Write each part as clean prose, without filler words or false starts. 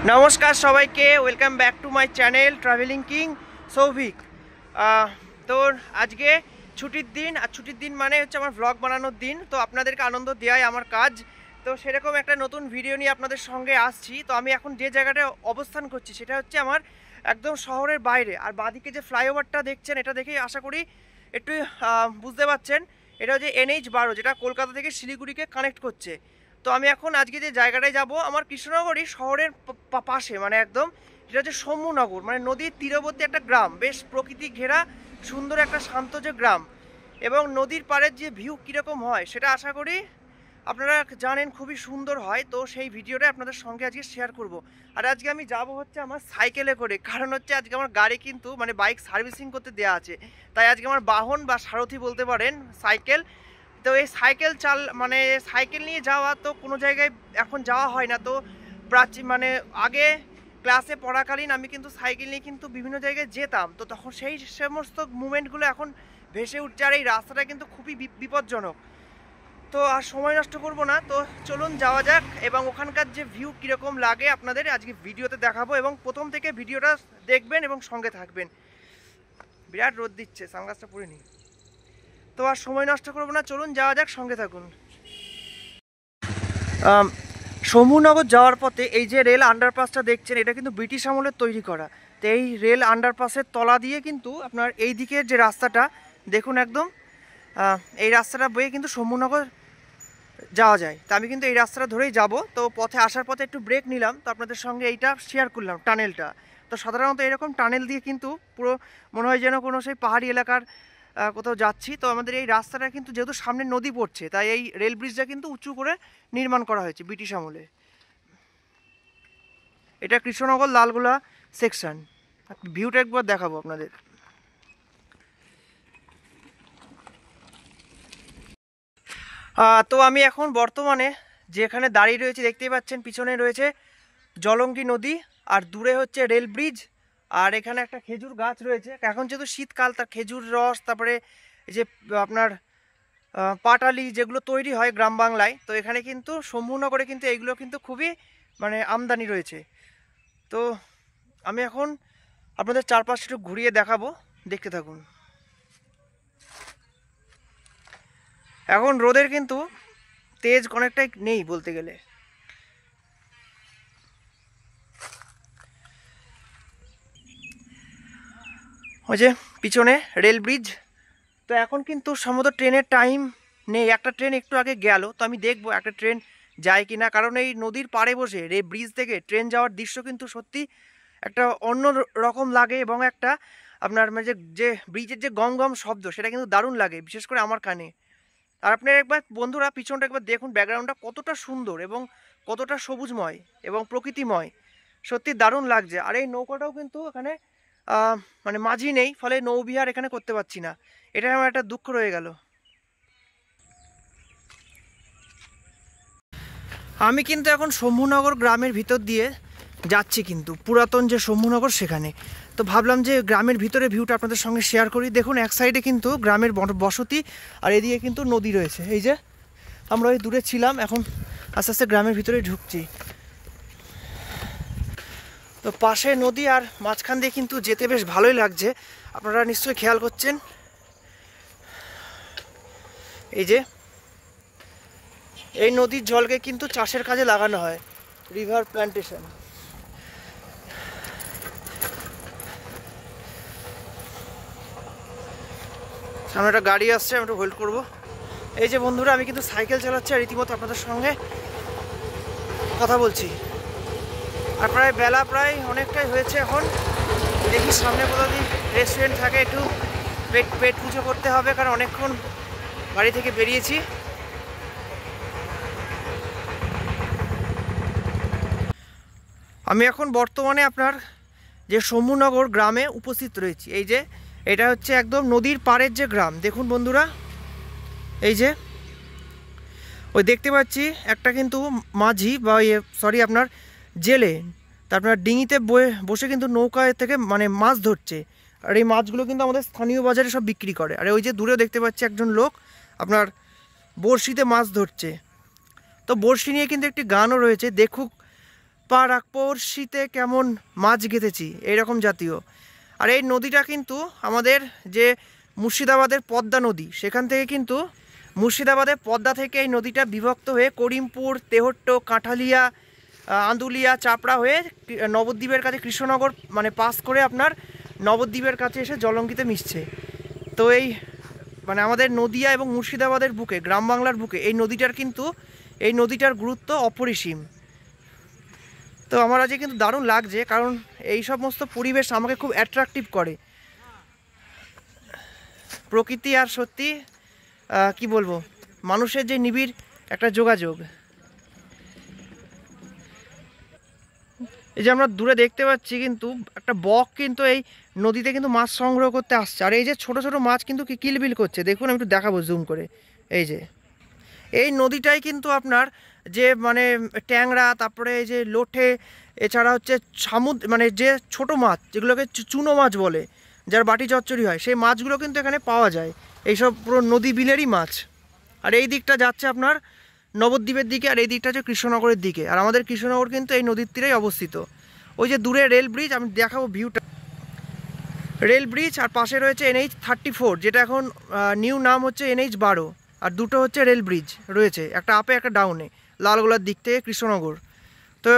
নমস্কার সবাইকে, welcome back to my channel travelling king Souvik. তো আজকে ছুটির দিন, আর ছুটির দিন মানে হচ্ছে আমার ভ্লগ বানানোর দিন। তো আপনাদেরকে আনন্দ দেওয়াই আমার কাজ। তো সেরকম একটা নতুন ভিডিও নিয়ে আপনাদের সঙ্গে আসছি। তো আমি এখন যে জায়গাটায় অবস্থান করছি সেটা হচ্ছে আমার একদম শহরের বাইরে। আর বাঁদিকে যে ফ্লাইওভারটা দেখছেন, এটা দেখেই আশা করি একটু বুঝতে পারছেন। এটা হচ্ছে NH-12, যেটা কলকাতা থেকে শিলিগুড়িকে কানেক্ট করছে। তো আমি এখন আজকে যে জায়গাটায় যাব আমার কৃষ্ণনগরই শহরের পাশে, মানে একদম এটা হচ্ছে শম্ভুনগর, মানে নদীর তীরবর্তী একটা গ্রাম, বেশ প্রকৃতি ঘেরা সুন্দর একটা শান্ত যে গ্রাম। এবং নদীর পাড়ের যে ভিউ কীরকম হয় সেটা আশা করি আপনারা জানেন, খুবই সুন্দর হয়। তো সেই ভিডিওটা আপনাদের সঙ্গে আজকে শেয়ার করব। আর আজকে আমি যাব হচ্ছে আমার সাইকেলে করে, কারণ হচ্ছে আজকে আমার গাড়ি কিন্তু মানে বাইক সার্ভিসিং করতে দেওয়া আছে। তাই আজকে আমার বাহন বা সারথি বলতে পারেন সাইকেল। তো এই সাইকেল মানে সাইকেল নিয়ে যাওয়া তো কোনো জায়গায় এখন যাওয়া হয় না। তো মানে আগে ক্লাসে পড়াকালীন আমি কিন্তু সাইকেল নিয়ে কিন্তু বিভিন্ন জায়গায় যেতাম। তো তখন সেই সমস্ত মুভমেন্টগুলো এখন ভেসে উঠছে। আর এই রাস্তাটা কিন্তু খুবই বিপজ্জনক। তো আর সময় নষ্ট করব না, তো চলুন যাওয়া যাক। এবং ওখানকার যে ভিউ কীরকম লাগে আপনাদের আজকে ভিডিওতে দেখাবো, এবং প্রথম থেকে ভিডিওটা দেখবেন এবং সঙ্গে থাকবেন। বিরাট রোদ দিচ্ছে, সানগ্লাসটা পরে নিই। তো আর সময় নষ্ট করবো না, চলুন যাওয়া যাক, সঙ্গে থাকুন। শম্ভুনগর যাওয়ার পথে এই যে রেল আন্ডারপাসটা দেখছেন, এটা কিন্তু ব্রিটিশ আমলের তৈরি করা। তো এই রেল আন্ডারপাসের তলা দিয়ে কিন্তু আপনার এই দিকের যে রাস্তাটা দেখুন, একদম এই রাস্তাটা বয়ে কিন্তু শম্ভুনগর যাওয়া যায়। তো আমি কিন্তু এই রাস্তাটা ধরেই যাব। তো পথে আসার পথে একটু ব্রেক নিলাম, তো আপনাদের সঙ্গে এইটা শেয়ার করলাম, টানেলটা। তো সাধারণত এরকম টানেল দিয়ে কিন্তু পুরো মনে হয় যেন কোনো সেই পাহাড়ি এলাকার কোথাও যাচ্ছি। তো আমাদের এই রাস্তাটা কিন্তু যেহেতু সামনে নদী পড়ছে, তাই এই রেল ব্রিজটা কিন্তু উঁচু করে নির্মাণ করা হয়েছে ব্রিটিশ আমলে। এটা কৃষ্ণনগর লালগোলা সেকশন। ভিউটা একবার দেখাবো আপনাদের। তো আমি এখন বর্তমানে যেখানে দাঁড়িয়ে রয়েছি দেখতেই পাচ্ছেন, পিছনে রয়েছে জলঙ্গি নদী, আর দূরে হচ্ছে রেল ব্রিজ। আর এখানে একটা খেজুর গাছ রয়েছে। এখন যেহেতু শীতকাল, তার খেজুর রস, তারপরে এই যে আপনার পাটালি যেগুলো তৈরি হয় গ্রাম বাংলায়, তো এখানে কিন্তু শম্ভুনগরে কিন্তু এইগুলো কিন্তু খুবই মানে আমদানি রয়েছে। তো আমি এখন আপনাদের চারপাশটা একটু ঘুরিয়ে দেখাবো, দেখতে থাকুন। এখন রোদের কিন্তু তেজ অনেকটাই নেই বলতে গেলে। ওই যে পিছনে রেল ব্রিজ। তো এখন কিন্তু সম্ভবত ট্রেনের টাইম নেই, একটা ট্রেন একটু আগে গেল। তো আমি দেখবো একটা ট্রেন যায় কি না, কারণ এই নদীর পাড়ে বসে ব্রিজ থেকে ট্রেন যাওয়ার দৃশ্য কিন্তু সত্যি একটা অন্য রকম লাগে। এবং একটা আপনার মানে যে ব্রিজের যে গম গম শব্দ, সেটা কিন্তু দারুণ লাগে, বিশেষ করে আমার কানে। আর আপনি একবার বন্ধুরা পিছনটা একবার দেখুন, ব্যাকগ্রাউন্ডটা কতটা সুন্দর এবং কতটা সবুজময় এবং প্রকৃতিময়, সত্যি দারুণ লাগছে। আর এই নৌকাটাও কিন্তু এখানে মানে মাঝি নেই, ফলে নৌবিহার এখানে করতে পারছি না। এটা আমার একটা দুঃখ রয়ে গেল। আমি কিন্তু এখন শম্ভুনগর গ্রামের ভিতর দিয়ে যাচ্ছি, কিন্তু পুরাতন যে শম্ভুনগর সেখানে। তো ভাবলাম যে গ্রামের ভিতরে ভিউটা আপনাদের সঙ্গে শেয়ার করি। দেখুন এক সাইডে কিন্তু গ্রামের বসতি, আর এদিকে কিন্তু নদী রয়েছে। এই যে আমরা ওই দূরে ছিলাম, এখন আস্তে আস্তে গ্রামের ভিতরে ঢুকছি। তো পাশে নদী, আর মাঝখান দিয়ে কিন্তু যেতে বেশ ভালোই লাগছে, আপনারা নিশ্চয়ই খেয়াল করছেন। এই যে এই নদীর জলকে কিন্তু চাষের কাজে লাগানো হয়, রিভার প্ল্যান্টেশন। সামনে একটা গাড়ি আসছে, আমি একটু হোল্ড করবো। এই যে বন্ধুরা, আমি কিন্তু সাইকেল চালাচ্ছি আর রীতিমতো আপনাদের সঙ্গে কথা বলছি। আর বেলা প্রায় অনেকটাই হয়েছে এখন। দেখি সামনে কোথাও যদি রেস্টুরেন্ট থাকে, একটু পেট পুজো করতে হবে, কারণ অনেকক্ষণ বাড়ি থেকে বেরিয়েছি। আমি এখন বর্তমানে আপনার যে শম্ভুনগর গ্রামে উপস্থিত রয়েছি। এই যে এটা হচ্ছে একদম নদীর পাড়ের যে গ্রাম, দেখুন বন্ধুরা। এই যে ওই দেখতে পাচ্ছি একটা কিন্তু মাঝি বা সরি আপনার জেলে, তারপর ডিঙিতে বসে কিন্তু নৌকায় থেকে মানে মাছ ধরছে। আর এই মাছগুলো কিন্তু আমাদের স্থানীয় বাজারে সব বিক্রি করে। আর ওই যে দূরেও দেখতে পাচ্ছি একজন লোক আপনার বড়শিতে মাছ ধরছে। তো বড়শি নিয়ে কিন্তু একটি গানও রয়েছে, দেখুক পা রাখবো শীতে কেমন মাছ গেঁথেছি, এইরকম জাতীয়। আর এই নদীটা কিন্তু আমাদের যে মুর্শিদাবাদের পদ্মা নদী, সেখান থেকে কিন্তু মুর্শিদাবাদের পদ্মা থেকে এই নদীটা বিভক্ত হয়ে করিমপুর, তেহট্ট, কাঁঠালিয়া, আন্দুলিয়া, চাপড়া হয়ে নবদ্বীপের কাছে কৃষ্ণনগর মানে পাস করে আপনার নবদ্বীপের কাছে এসে জলঙ্গিতে মিশছে। তো এই মানে আমাদের নদিয়া এবং মুর্শিদাবাদের বুকে, গ্রাম বাংলার বুকে এই নদীটার গুরুত্ব অপরিসীম। তো আমার আজকে কিন্তু দারুণ লাগছে, কারণ এই সমস্ত পরিবেশ আমাকে খুব অ্যাট্রাকটিভ করে। প্রকৃতি আর সত্যি কি বলবো, মানুষের যে নিবিড় একটা যোগাযোগ। এই যে আমরা দূরে দেখতে পাচ্ছি কিন্তু একটা বক কিন্তু এই নদীতে কিন্তু মাছ সংগ্রহ করতে আসছে। আর এই যে ছোট ছোট মাছ কিন্তু কিলবিল করছে, দেখুন আমি একটু দেখাবো জুম করে। এই যে এই নদীটাই কিন্তু আপনার যে মানে ট্যাংরা, তারপরে এই যে লোটে, এছাড়া হচ্ছে মানে যে ছোট মাছ যেগুলোকে চুনো মাছ বলে, যার বাটি চচ্চড়ি হয়, সেই মাছগুলো কিন্তু এখানে পাওয়া যায়। এইসব পুরো নদী বিলেরই মাছ। আর এই দিকটা যাচ্ছে আপনার নবদ্বীপের দিকে, আর এই দিকটা হচ্ছে কৃষ্ণনগরের দিকে। আর আমাদের কৃষ্ণনগর কিন্তু এই নদীর তীরেই অবস্থিত। ওই যে দূরে রেল ব্রিজ, আমি দেখাবো ভিউটা। রেল ব্রিজ, আর পাশে রয়েছে NH-34, যেটা এখন নিউ নাম হচ্ছে NH-12। আর দুটো হচ্ছে রেল ব্রিজ রয়েছে, একটা আপে একটা ডাউনে, লালগোলার দিক থেকে কৃষ্ণনগর। তো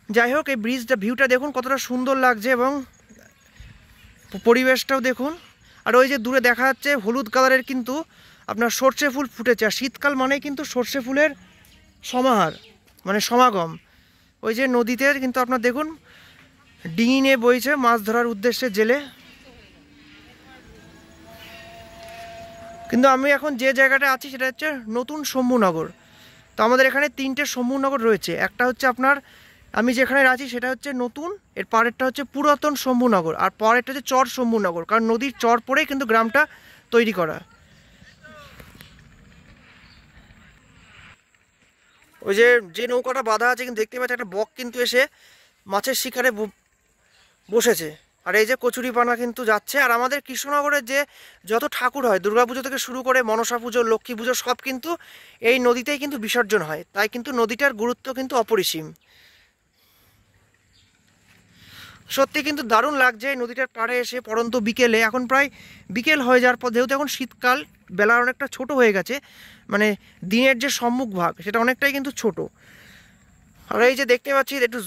যাই হোক, এই ব্রিজটা ভিউটা দেখুন কতটা সুন্দর লাগছে, এবং পরিবেশটাও দেখুন। আর ওই যে দূরে দেখা যাচ্ছে হলুদ কালারের কিন্তু আপনার সর্ষে ফুল ফুটেছে। আর শীতকাল মানেই কিন্তু সর্ষে ফুলের সমাহার, মানে সমাগম। ওই যে নদীতে কিন্তু আপনার দেখুন ডিঙি নিয়ে বইছে মাছ ধরার উদ্দেশ্যে জেলে। কিন্তু আমি এখন যে জায়গাটা আছি সেটা হচ্ছে নতুন শম্ভুনগর। তো আমাদের এখানে 3টে শম্ভুনগর রয়েছে। একটা হচ্ছে আপনার আমি যেখানে আছি সেটা হচ্ছে নতুন, এর পরেরটা হচ্ছে পুরাতন শম্ভুনগর, আর পরেরটা হচ্ছে চর শম্ভুনগর, কারণ নদীর চর পরেই কিন্তু গ্রামটা তৈরি করা। ওই যে নৌকাটা বাঁধা আছে কিন্তু দেখতে পাচ্ছি একটা বক কিন্তু এসে মাছের শিকারে বসেছে। আর এই যে কচুরিপানা কিন্তু যাচ্ছে। আর আমাদের কৃষ্ণনগরের যে যত ঠাকুর হয়, দুর্গাপুজো থেকে শুরু করে মনসা পুজো, লক্ষ্মী পুজো, সব কিন্তু এই নদীতেই কিন্তু বিসর্জন হয়। তাই কিন্তু নদীটার গুরুত্ব কিন্তু অপরিসীম। সত্যি কিন্তু দারুণ লাগছে এই নদীটার পাড়ে এসে পড়ন্ত বিকেলে। এখন প্রায় বিকেল হয়ে যাওয়ার পর, যেহেতু এখন শীতকাল, বেলা অনেকটা ছোট হয়ে গেছে, মানে দিনের যে সম্মুখ ভাগ সেটা অনেকটাই কিন্তু ছোট। আর এই যে দেখতে পাচ্ছি একটু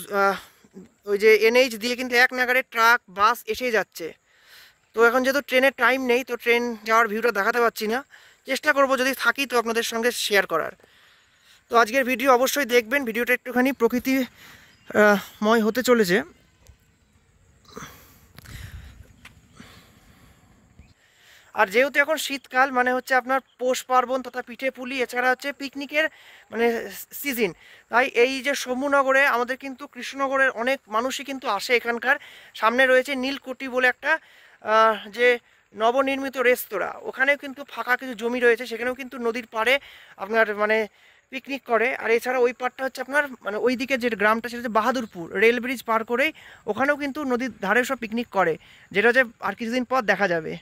ওই যে NH দিয়ে কিন্তু এক নাগারে ট্রাক, বাস এসেই যাচ্ছে। তো এখন যেহেতু ট্রেনের টাইম নেই, তো ট্রেন যাওয়ার ভিউটা দেখাতে পারছি না। চেষ্টা করব যদি থাকি তো আপনাদের সঙ্গে শেয়ার করার। তো আজকের ভিডিও অবশ্যই দেখবেন, ভিডিওটা একটুখানি প্রকৃতিময় হতে চলেছে। আর যেহেতু এখন শীতকাল, মানে হচ্ছে আপনার পৌষ পার্বণ তথা পিঠে পুলি, এছাড়া হচ্ছে পিকনিকের মানে সিজন, তাই এই যে শম্ভুনগরে আমাদের কিন্তু কৃষ্ণনগরের অনেক মানুষই কিন্তু আসে এখানকার। সামনে রয়েছে নীলকুঠি বলে একটা যে নবনির্মিত রেস্তোরাঁ, ওখানেও কিন্তু ফাঁকা কিছু জমি রয়েছে, সেখানেও কিন্তু নদীর পাড়ে আপনার মানে পিকনিক করে। আর এছাড়া ওই পাড়টা হচ্ছে আপনার মানে ওই দিকে যে গ্রামটা সেটা হচ্ছে বাহাদুরপুর, রেল ব্রিজ পার করেই ওখানেও কিন্তু নদীর ধারে সব পিকনিক করে, যেটা হচ্ছে আর কিছুদিন পর দেখা যাবে।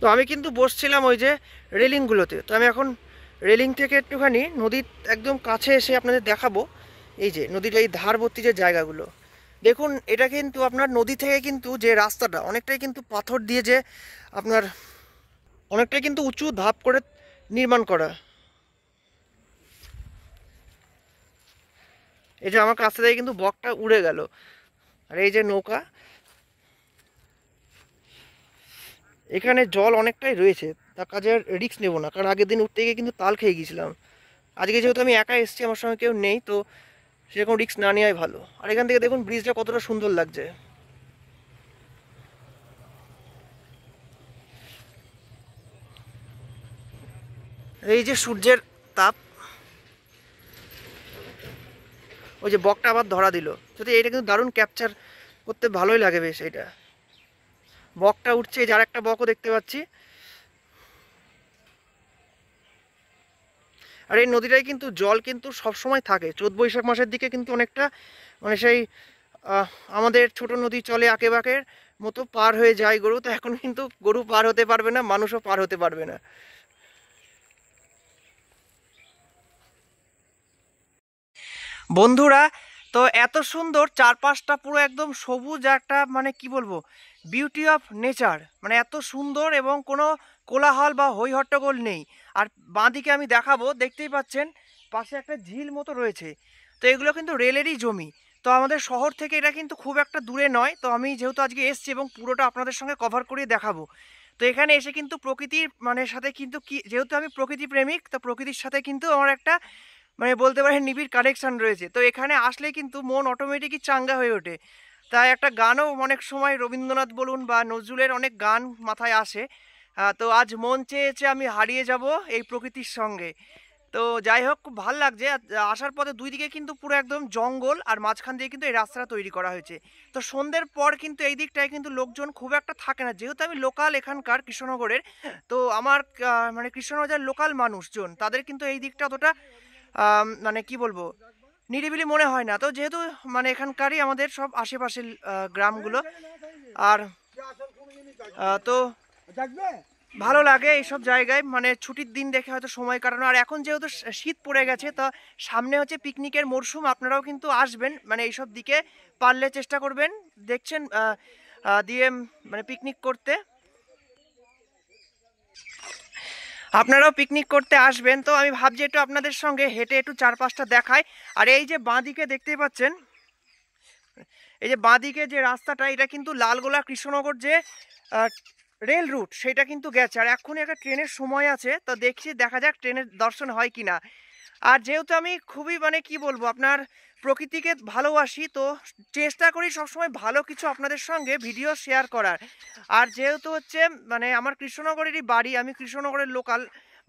তো আমি কিন্তু বসছিলাম ওই যে রেলিংগুলোতে। তো আমি এখন রেলিং থেকে একটুখানি নদীর একদম কাছে এসে আপনাদের দেখাবো এই যে নদীর এই ধারবর্তী যে জায়গাগুলো। দেখুন এটা কিন্তু আপনার নদী থেকে কিন্তু যে রাস্তাটা অনেকটাই কিন্তু পাথর দিয়ে যে আপনার অনেকটাই কিন্তু উঁচু ধাপ করে নির্মাণ করা। এই যে আমার কাছ থেকে কিন্তু বকটা উড়ে গেল। আর এই যে নৌকা, এখানে জল অনেকটাই রয়েছে, তার কাজে আর রিস্ক নেবো না, কারণ আগের দিন উঠতে গিয়ে কিন্তু তাল খেয়ে গিয়েছিলাম। আজকে যেহেতু আমি একা এসেছি, আমার সঙ্গে কেউ নেই, তো সেরকম রিস্ক না নেওয়াই ভালো। আর এখান থেকে দেখুন ব্রিজটা কতটা সুন্দর লাগছে। এই যে সূর্যের তাপ, ওই যে বকটা আবার ধরা দিল, যদি এটা কিন্তু দারুণ ক্যাপচার করতে ভালোই লাগে বেশ। এটা বকটা উঠছে, এই যে আর একটা বকও দেখতে পাচ্ছি। আর এই নদীটায় কিন্তু জল কিন্তু সবসময় থাকে, চৈত বৈশাখ মাসের দিকে কিন্তু অনেকটা মানে সেই আমাদের ছোট নদী চলে আঁকে বাঁকের মতো পার হয়ে যায় গরু। তো এখন কিন্তু গরু পার হতে পারবে না, মানুষও পার হতে পারবে না। বন্ধুরা, তো এত সুন্দর চারপাশটা পুরো একদম সবুজ একটা মানে কি বলবো বিউটি অফ নেচার, মানে এত সুন্দর এবং কোনো কোলাহল বা হই হট্টগোল নেই। আর বাঁদিকে আমি দেখাবো, দেখতেই পাচ্ছেন পাশে একটা ঝিল মতো রয়েছে। তো এগুলো কিন্তু রেলেরই জমি। তো আমাদের শহর থেকে এটা কিন্তু খুব একটা দূরে নয়। তো আমি যেহেতু আজকে এসছি এবং পুরোটা আপনাদের সঙ্গে কভার করে দেখাবো। তো এখানে এসে কিন্তু প্রকৃতির মানে সাথে কিন্তু কি, যেহেতু আমি প্রকৃতি প্রেমিক, তো প্রকৃতির সাথে কিন্তু আমার একটা মানে বলতে পারেন নিবিড় কানেকশান রয়েছে। তো এখানে আসলে কিন্তু মন অটোমেটিকই চাঙ্গা হয়ে ওঠে। তাই একটা গানও অনেক সময় রবীন্দ্রনাথ বলুন বা নজরুলের অনেক গান মাথায় আসে। তো আজ মন চেয়েছে আমি হারিয়ে যাব এই প্রকৃতির সঙ্গে। তো যাই হোক, খুব ভালো লাগছে। আসার পথে দুই দিকে কিন্তু পুরো একদম জঙ্গল, আর মাঝখান দিয়ে কিন্তু এই রাস্তাটা তৈরি করা হয়েছে। তো সন্ধ্যের পর কিন্তু এই দিকটায় কিন্তু লোকজন খুব একটা থাকে না, যেহেতু আমি লোকাল এখানকার কৃষ্ণনগরের। তো আমার মানে কৃষ্ণনগরের লোকাল মানুষজন তাদের কিন্তু এই দিকটা অতটা মানে কি বলবো নিরিবিলি মনে হয় না। তো যেহেতু মানে এখানকারই আমাদের সব আশেপাশের গ্রামগুলো। আর তো ভালো লাগে এইসব জায়গায় মানে ছুটির দিন দেখে হয়তো সময় কাটানো। আর এখন যেহেতু শীত পড়ে গেছে, তো সামনে হচ্ছে পিকনিকের মরশুম। আপনারাও কিন্তু আসবেন, মানে এইসব দিকে পারলে চেষ্টা করবেন, দেখছেন দিয়ে মানে পিকনিক করতে। আপনারাও পিকনিক করতে আসবেন। তো আমি ভাবছি একটু আপনাদের সঙ্গে হেঁটে একটু চারপাশটা দেখাই। আর এই যে বাঁদিকে দেখতেই পাচ্ছেন, এই যে বাঁদিকে যে রাস্তাটা, এটা কিন্তু লালগোলা কৃষ্ণনগর যে রেল রুট সেটা কিন্তু গেছে। আর এখনই একটা ট্রেনের সময় আছে, তো দেখা যাক ট্রেনের দর্শন হয় কিনা। আর যেহেতু আমি খুবই মানে কি বলবো আপনার প্রকৃতিকে ভালোবাসি, তো চেষ্টা করি সবসময় ভালো কিছু আপনাদের সঙ্গে ভিডিও শেয়ার করার। আর যেহেতু হচ্ছে মানে আমার কৃষ্ণনগরেরই বাড়ি, আমি কৃষ্ণনগরের লোকাল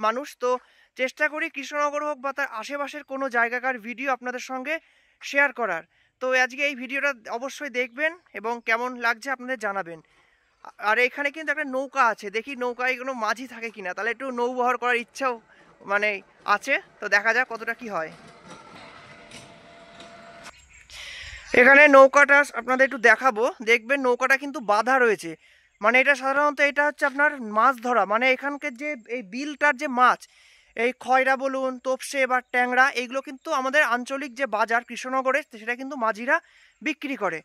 মানুষ, তো চেষ্টা করি কৃষ্ণনগর হোক বা তার আশেপাশের কোনো জায়গাকার ভিডিও আপনাদের সঙ্গে শেয়ার করার। তো আজকে এই ভিডিওটা অবশ্যই দেখবেন এবং কেমন লাগছে আপনাদের জানাবেন। আর এখানে কিন্তু একটা নৌকা আছে, দেখি নৌকায় কোনো মাঝি থাকে কিনা, তাহলে একটু নৌবহর করার ইচ্ছাও মানে আছে। তো দেখা যাক কতটা কি হয়। এখানে নৌকাটা আপনাদের একটু দেখাবো, দেখবেন নৌকাটা কিন্তু বাঁধা রয়েছে। মানে এটা সাধারণত এটা হচ্ছে আপনার মাছ ধরা, মানে এখানকার যে এই বিলটার যে মাছ, এই খয়রা বলুন, তোপসে বা ট্যাংরা, এইগুলো কিন্তু আমাদের আঞ্চলিক যে বাজার কৃষ্ণনগরে সেটা কিন্তু মাঝিরা বিক্রি করে।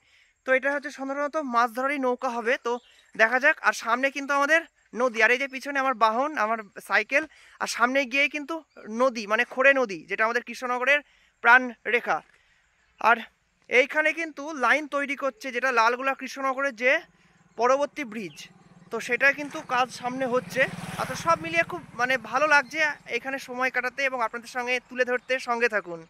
তো এটা হচ্ছে সাধারণত মাছ ধরারই নৌকা হবে। তো দেখা যাক। আর সামনে কিন্তু আমাদের নদী, আর এই যে পিছনে আমার বাহন, আমার সাইকেল, আর সামনে গিয়ে কিন্তু নদী মানে খোরে নদী, যেটা আমাদের কৃষ্ণনগরের প্রাণ রেখা। আর এইখানে কিন্তু লাইন তৈরি করছে, যেটা লালগোলা কৃষ্ণনগরের যে পরবর্তী ব্রিজ, তো সেটা কিন্তু কাজ সামনে হচ্ছে। আর তো সব মিলিয়ে খুব মানে ভালো লাগছে এখানে সময় কাটাতে এবং আপনাদের সঙ্গে তুলে ধরতে। সঙ্গে থাকুন।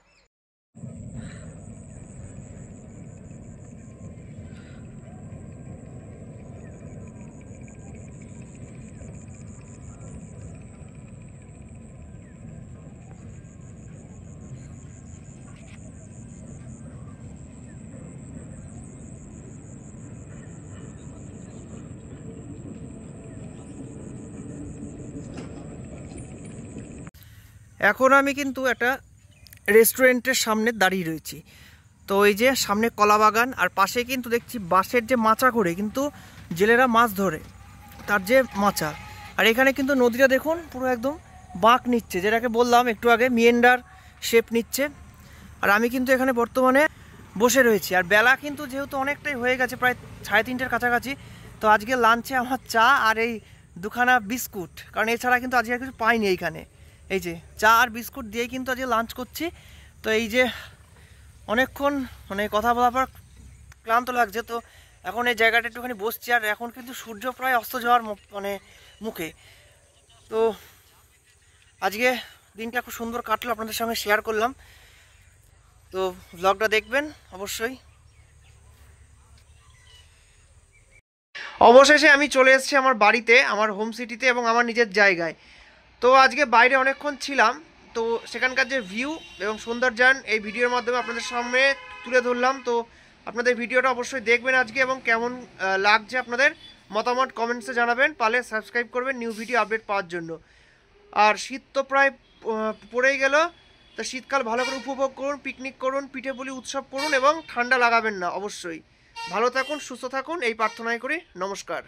এখন আমি কিন্তু একটা রেস্টুরেন্টের সামনে দাঁড়িয়ে রয়েছি। তো এই যে সামনে কলা বাগান, আর পাশে কিন্তু দেখছি বাঁশের যে মাচা করে কিন্তু জেলেরা মাছ ধরে, তার যে মাচা। আর এখানে কিন্তু নদীটা দেখুন পুরো একদম বাঁক নিচ্ছে, যেটাকে বললাম একটু আগে মিয়েন্ডার শেপ নিচ্ছে। আর আমি কিন্তু এখানে বর্তমানে বসে রয়েছি। আর বেলা কিন্তু যেহেতু অনেকটাই হয়ে গেছে, প্রায় 3:30টার কাছাকাছি। তো আজকে লাঞ্চে আমার চা আর এই দুখানা বিস্কুট, কারণ এছাড়া কিন্তু আজকে আর কিছু পাইনি এইখানে। এই যে চা আর বিস্কুট দিয়েই কিন্তু আজকে লাঞ্চ করছি। তো এই যে অনেকক্ষণ মানে কথা বলার পর ক্লান্ত লাগছে, তো এখন এই জায়গাটা একটুখানি বসছি। আর এখন কিন্তু সূর্য প্রায় অস্ত যাওয়ার মানে মুখে। তো আজকে দিনটা খুব সুন্দর কাটলো, আপনাদের সঙ্গে শেয়ার করলাম। তো ব্লগটা দেখবেন অবশ্যই। অবশেষে আমি চলে এসেছি আমার বাড়িতে, আমার হোম সিটিতে এবং আমার নিজের জায়গায়। তো আজকে বাইরে অনেকক্ষণ ছিলাম, তো সেখানকার যে ভিউ এবং সৌন্দর্যায়ন এই ভিডিওর মাধ্যমে আপনাদের সামনে তুলে ধরলাম। তো আপনাদের ভিডিওটা অবশ্যই দেখবেন আজকে, এবং কেমন লাগছে আপনাদের মতামত কমেন্টসে জানাবেন। পারলে সাবস্ক্রাইব করবেন নিউ ভিডিও আপডেট পাওয়ার জন্য। আর শীত তো প্রায় পড়েই গেল, তো শীতকাল ভালো করে উপভোগ করুন, পিকনিক করুন, পিঠেপুলি উৎসব করুন এবং ঠান্ডা লাগাবেন না অবশ্যই। ভালো থাকুন, সুস্থ থাকুন এই প্রার্থনাই করি। নমস্কার।